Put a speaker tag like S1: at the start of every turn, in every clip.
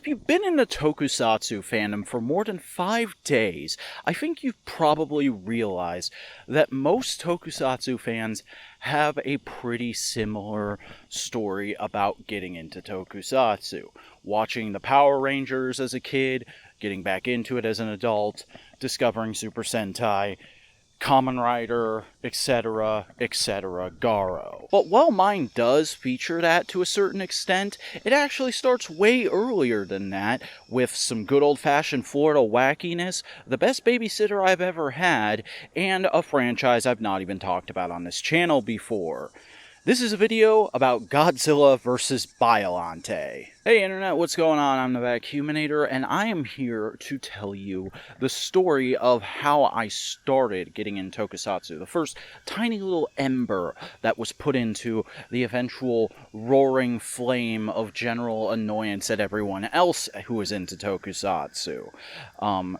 S1: If you've been in the Tokusatsu fandom for more than 5 days, I think you've probably realized that most Tokusatsu fans have a pretty similar story about getting into Tokusatsu. Watching the Power Rangers as a kid, getting back into it as an adult, discovering Super Sentai, Kamen Rider, etc., Garo. But while mine does feature that to a certain extent, it actually starts way earlier than that, with some good old-fashioned Florida wackiness, the best babysitter I've ever had, and a franchise I've not even talked about on this channel before. This is a video about Godzilla vs. Biollante. Hey Internet, what's going on? I'm the Vacuuminator, and I am here to tell you the story of how I started getting in Tokusatsu. The first tiny little ember that was put into the eventual roaring flame of general annoyance at everyone else who was into Tokusatsu.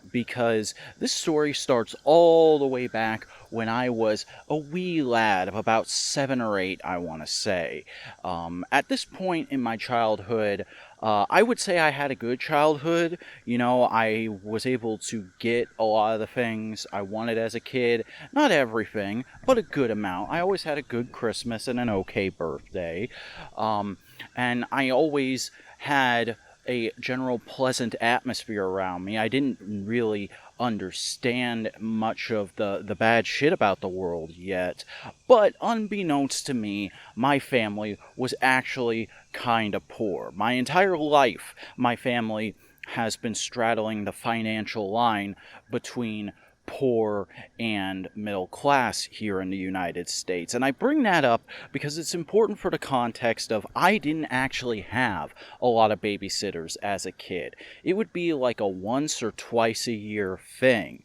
S1: Because this story starts all the way back when I was a wee lad of about 7 or 8, I want to say. At this point in my childhood, I would say I had a good childhood. You know, I was able to get a lot of the things I wanted as a kid. Not everything, but a good amount. I always had a good Christmas and an okay birthday. And I always had a general pleasant atmosphere around me. I didn't really understand much of the bad shit about the world yet, but unbeknownst to me, my family was actually kinda poor. My entire life, my family has been straddling the financial line between poor and middle class here in the United States. And I bring that up because it's important for the context of I didn't actually have a lot of babysitters as a kid. It would be like a once or twice a year thing.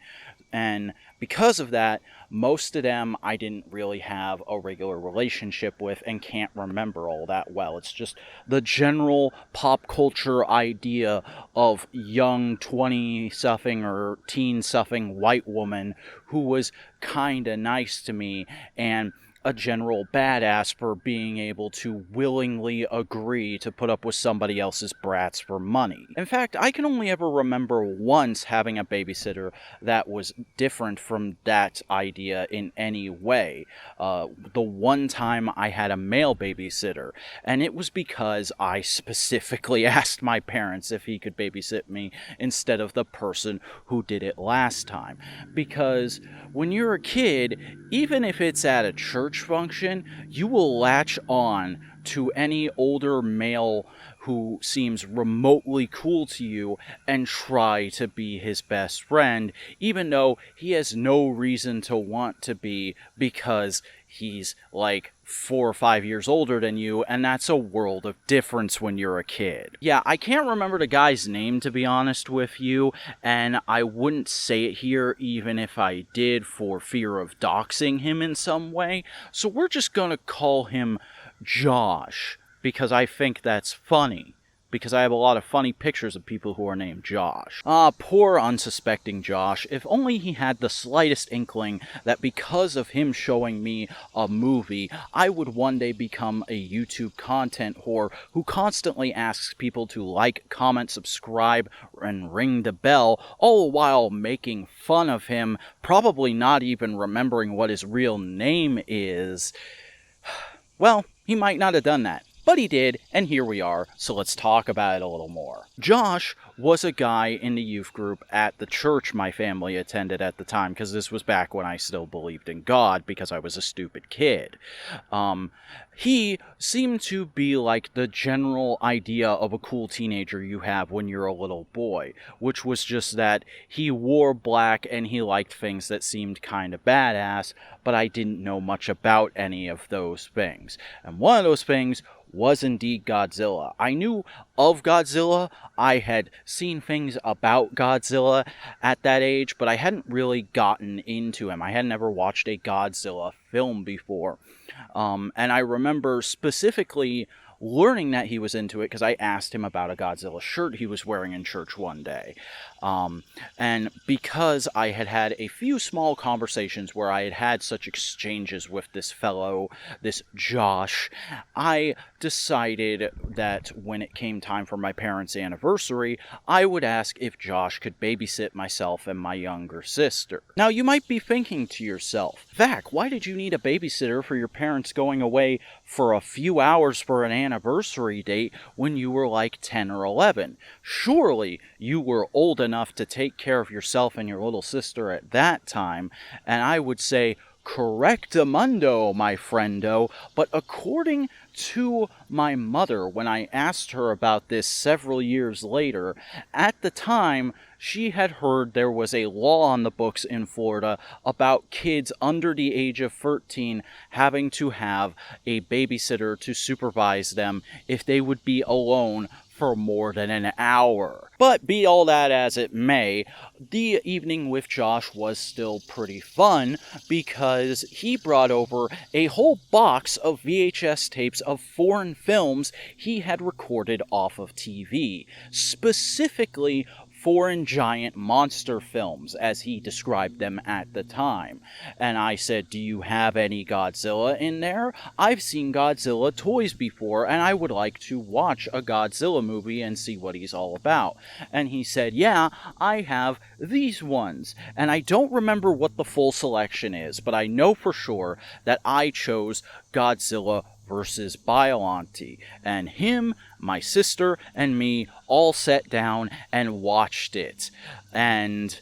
S1: And because of that, most of them I didn't really have a regular relationship with and can't remember all that well. It's just the general pop culture idea of young 20-something or teen-something white woman who was kinda nice to me, and a general badass for being able to willingly agree to put up with somebody else's brats for money. In fact, I can only ever remember once having a babysitter that was different from that idea in any way. The one time I had a male babysitter, and it was because I specifically asked my parents if he could babysit me instead of the person who did it last time. Because when you're a kid, even if it's at a church function, you will latch on to any older male who seems remotely cool to you and try to be his best friend, even though he has no reason to want to be, because he's like 4 or 5 years older than you, and that's a world of difference when you're a kid. Yeah, I can't remember the guy's name, to be honest with you, and I wouldn't say it here even if I did, for fear of doxing him in some way, so we're just gonna call him Josh, because I think that's funny. Because I have a lot of funny pictures of people who are named Josh. Poor unsuspecting Josh. If only he had the slightest inkling that because of him showing me a movie, I would one day become a YouTube content whore who constantly asks people to like, comment, subscribe, and ring the bell, all while making fun of him, probably not even remembering what his real name is. Well, he might not have done that. But he did, and here we are, so let's talk about it a little more. Josh was a guy in the youth group at the church my family attended at the time, because this was back when I still believed in God, because I was a stupid kid. He seemed to be like the general idea of a cool teenager you have when you're a little boy, which was just that he wore black and he liked things that seemed kind of badass, but I didn't know much about any of those things. And one of those things was indeed Godzilla. I knew of Godzilla, I had seen things about Godzilla at that age, but I hadn't really gotten into him. I had never watched a Godzilla film before. And I remember specifically learning that he was into it because I asked him about a Godzilla shirt he was wearing in church one day. And because I had had a few small conversations where I had had such exchanges with this fellow, this Josh, I decided that when it came time for my parents' anniversary, I would ask if Josh could babysit myself and my younger sister. Now, you might be thinking to yourself, Vac, why did you need a babysitter for your parents going away for a few hours for an anniversary date when you were like 10 or 11? Surely you were old enough to take care of yourself and your little sister at that time, and I would say, correctamundo, my friendo, but according to my mother, when I asked her about this several years later, at the time, she had heard there was a law on the books in Florida about kids under the age of 13 having to have a babysitter to supervise them if they would be alone for more than an hour. But be all that as it may, the evening with Josh was still pretty fun because he brought over a whole box of VHS tapes of foreign films he had recorded off of TV, specifically foreign giant monster films, as he described them at the time. And I said, do you have any Godzilla in there? I've seen Godzilla toys before, and I would like to watch a Godzilla movie and see what he's all about. And he said, yeah, I have these ones. And I don't remember what the full selection is, but I know for sure that I chose Godzilla versus Biollante, and him, my sister, and me all sat down and watched it. And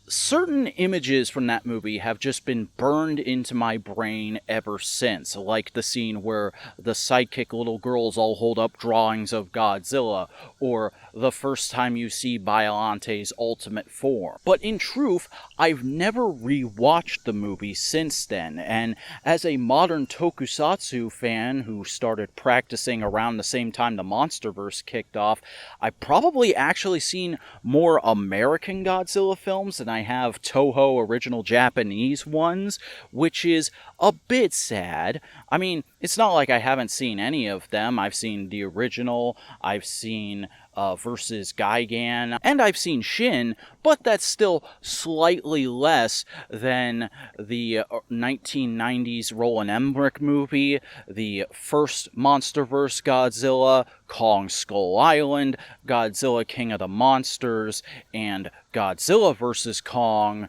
S1: certain images from that movie have just been burned into my brain ever since, like the scene where the sidekick little girls all hold up drawings of Godzilla, or the first time you see Biollante's ultimate form. But in truth, I've never rewatched the movie since then, and as a modern Tokusatsu fan who started practicing around the same time the MonsterVerse kicked off, I've probably actually seen more American Godzilla films than I have Toho original Japanese ones, which is a bit sad. I mean, it's not like I haven't seen any of them. I've seen the original, I've seen versus Gigan, and I've seen Shin, but that's still slightly less than the 1990s Roland Emmerich movie, the first MonsterVerse Godzilla, Kong Skull Island, Godzilla King of the Monsters, and Godzilla vs. Kong.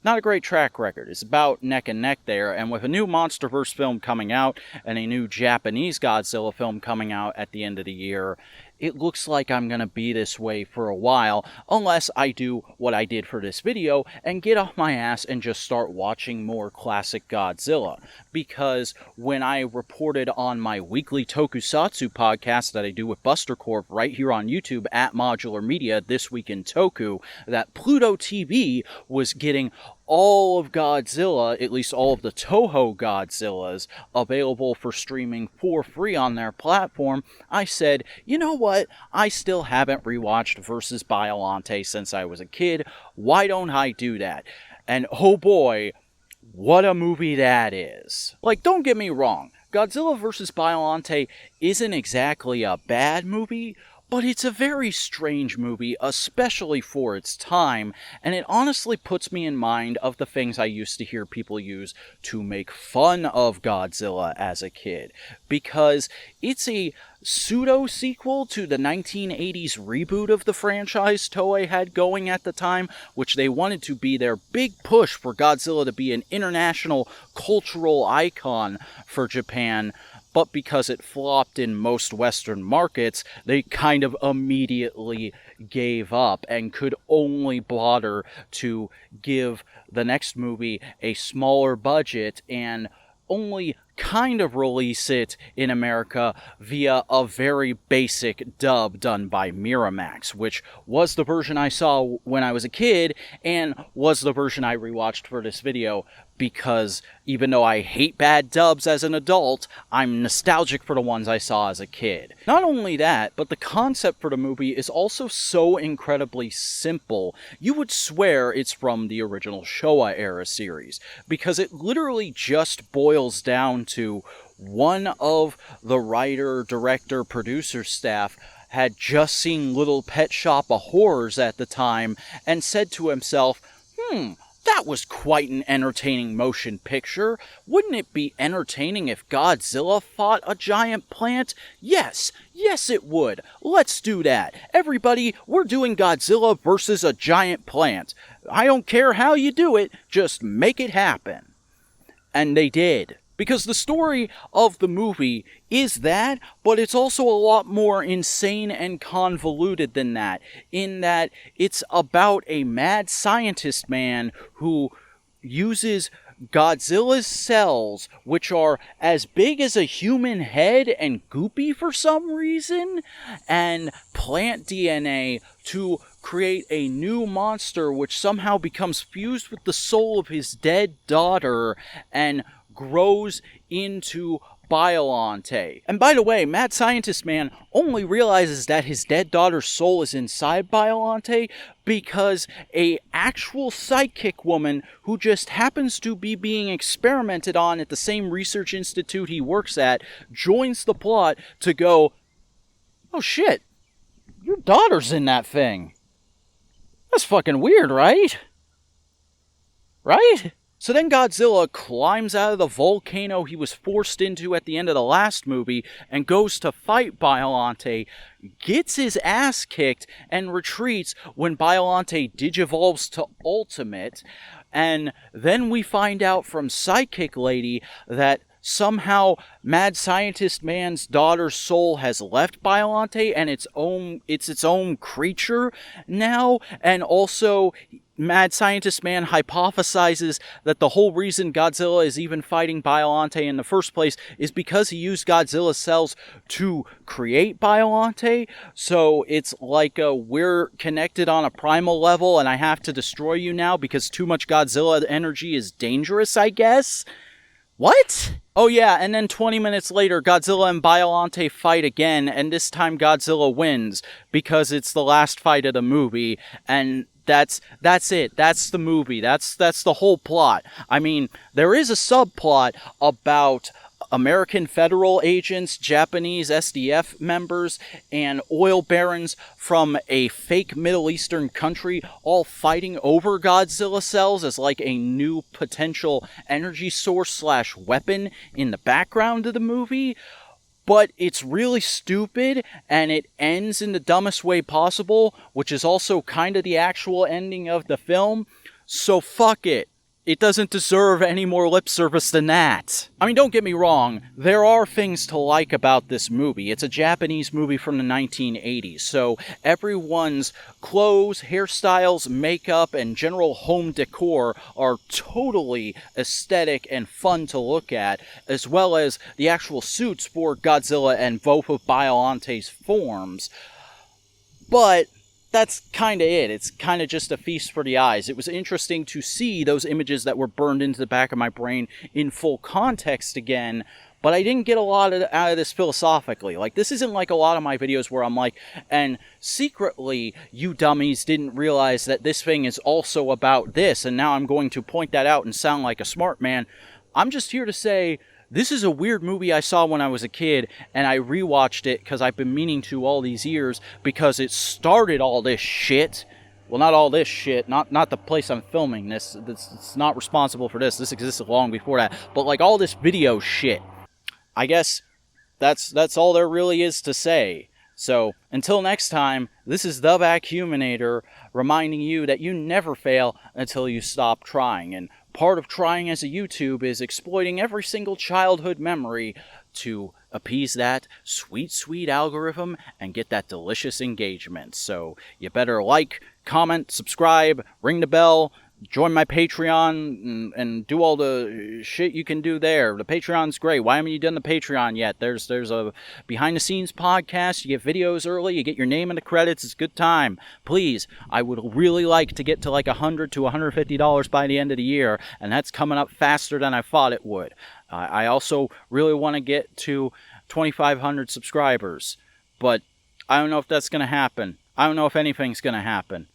S1: Not a great track record. It's about neck and neck there, and with a new MonsterVerse film coming out and a new Japanese Godzilla film coming out at the end of the year, it looks like I'm going to be this way for a while, unless I do what I did for this video and get off my ass and just start watching more classic Godzilla. Because when I reported on my weekly Tokusatsu podcast that I do with Buster Corp right here on YouTube at Modular Media, This Week in Toku, that Pluto TV was getting all of Godzilla, at least all of the Toho Godzillas, available for streaming for free on their platform, I said, you know what, I still haven't rewatched Versus Biollante since I was a kid, why don't I do that? And oh boy, what a movie that is. Like, don't get me wrong, Godzilla vs. Biollante isn't exactly a bad movie, but it's a very strange movie, especially for its time, and it honestly puts me in mind of the things I used to hear people use to make fun of Godzilla as a kid, because it's a pseudo-sequel to the 1980s reboot of the franchise Toei had going at the time, which they wanted to be their big push for Godzilla to be an international cultural icon for Japan. But because it flopped in most Western markets, they kind of immediately gave up and could only bother to give the next movie a smaller budget and only kind of release it in America via a very basic dub done by Miramax, which was the version I saw when I was a kid and was the version I rewatched for this video, because even though I hate bad dubs as an adult, I'm nostalgic for the ones I saw as a kid. Not only that, but the concept for the movie is also so incredibly simple, you would swear it's from the original Showa era series, because it literally just boils down to one of the writer, director, producer staff had just seen Little Pet Shop of Horrors at the time and said to himself, that was quite an entertaining motion picture. Wouldn't it be entertaining if Godzilla fought a giant plant? Yes, it would. Let's do that. Everybody, we're doing Godzilla versus a giant plant. I don't care how you do it, just make it happen. And they did. Because the story of the movie is that, but it's also a lot more insane and convoluted than that, in that it's about a mad scientist man who uses Godzilla's cells, which are as big as a human head and goopy for some reason, and plant DNA to create a new monster which somehow becomes fused with the soul of his dead daughter and grows into Biollante. And by the way, Mad Scientist Man only realizes that his dead daughter's soul is inside Biollante because a actual psychic woman who just happens to be being experimented on at the same research institute he works at joins the plot to go, oh shit, your daughter's in that thing. That's fucking weird, right? Right? So then Godzilla climbs out of the volcano he was forced into at the end of the last movie and goes to fight Biollante, gets his ass kicked, and retreats when Biollante digivolves to Ultimate. And then we find out from Psychic Lady that somehow Mad Scientist Man's daughter's soul has left Biollante and it's its own creature now, and also Mad Scientist Man hypothesizes that the whole reason Godzilla is even fighting Biollante in the first place is because he used Godzilla's cells to create Biollante. So it's like we're connected on a primal level and I have to destroy you now because too much Godzilla energy is dangerous, I guess? What? Oh yeah, and then 20 minutes later, Godzilla and Biollante fight again, and this time Godzilla wins because it's the last fight of the movie, and that's it. That's the movie. That's the whole plot. I mean, there is a subplot about American federal agents, Japanese SDF members, and oil barons from a fake Middle Eastern country all fighting over Godzilla cells as like a new potential energy source / weapon in the background of the movie. But it's really stupid, and it ends in the dumbest way possible, which is also kind of the actual ending of the film. So fuck it. It doesn't deserve any more lip service than that. I mean, don't get me wrong, there are things to like about this movie. It's a Japanese movie from the 1980s, so everyone's clothes, hairstyles, makeup, and general home decor are totally aesthetic and fun to look at, as well as the actual suits for Godzilla and both of Biollante's forms. But that's kind of it. It's kind of just a feast for the eyes. It was interesting to see those images that were burned into the back of my brain in full context again, but I didn't get a lot out of this philosophically. Like, this isn't like a lot of my videos where I'm like, and secretly, you dummies didn't realize that this thing is also about this, and now I'm going to point that out and sound like a smart man. I'm just here to say, this is a weird movie I saw when I was a kid, and I rewatched it because I've been meaning to all these years because it started all this shit. Well, not all this shit, not the place I'm filming this. It's not responsible for this. This existed long before that. But like all this video shit. I guess that's all there really is to say. So, until next time, this is the Vacuuminator reminding you that you never fail until you stop trying. And part of trying as a YouTube is exploiting every single childhood memory to appease that sweet, sweet algorithm and get that delicious engagement. So, you better like, comment, subscribe, ring the bell, join my Patreon, and do all the shit you can do there. The Patreon's great. Why haven't you done the Patreon yet? There's a behind-the-scenes podcast. You get videos early. You get your name in the credits. It's a good time. Please, I would really like to get to like $100 to $150 by the end of the year, and that's coming up faster than I thought it would. I also really want to get to 2,500 subscribers, but I don't know if that's going to happen. I don't know if anything's going to happen.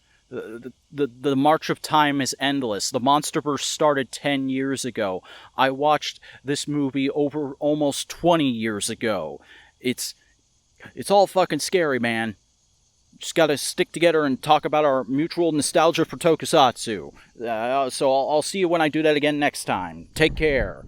S1: The march of time is endless. The Monsterverse started 10 years ago. I watched this movie over almost 20 years ago. It's all fucking scary, man. Just gotta stick together and talk about our mutual nostalgia for Tokusatsu. So I'll see you when I do that again next time. Take care.